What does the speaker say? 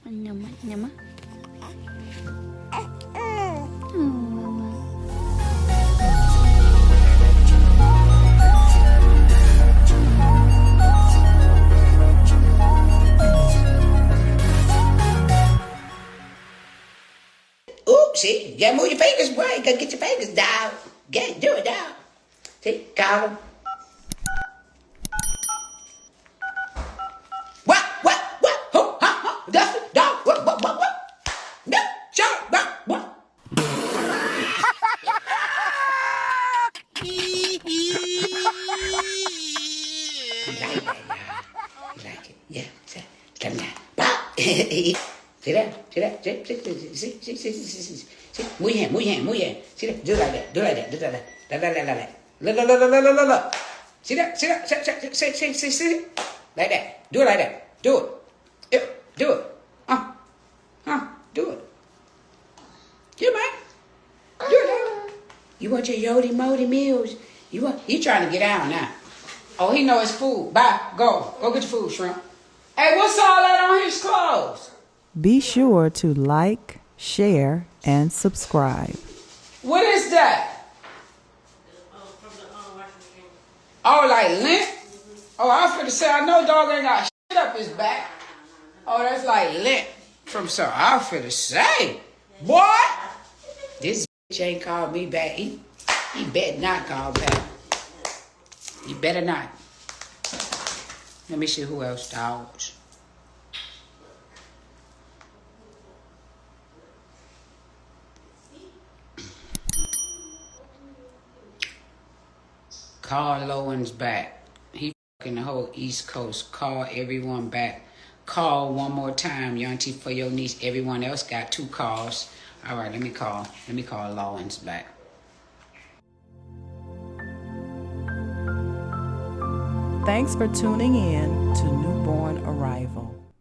Nyama, nyama. Oh, mama. Ooh, see, you gotta move your fingers, boy. You gotta get your fingers down. Get do it down. See, call him. What? Who? Huh? Dustin? Dog? What? No, sure, what? You like that, y'all. You like it? Yeah. Come down. Pop. See that? See? Move your hand. See that? Do like that. Look. See that? See? Like that. Do it like that. Do it. Yep. Do it. Do it. Yeah, man. Do it, dog. You want your Yodi Modi meals? He trying to get out now. Oh, he know his food. Bye. Go get your food, shrimp. Hey, what's all that on his clothes? Be sure to like, share, and subscribe. What is that? From the washing machine. Oh, like lint? Oh, I was finna say, I know dog ain't got shit up his back. Oh, that's like lint from some. I was finna say, boy, this bitch ain't called me back. He better not call back. He better not. Let me see who else dogs. Call Lowen's back. He fucking the whole East Coast. Call everyone back. Call one more time, Yonty, for your niece. Everyone else got 2 calls. All right, let me call Lowen's back. Thanks for tuning in to Newborn Arrival.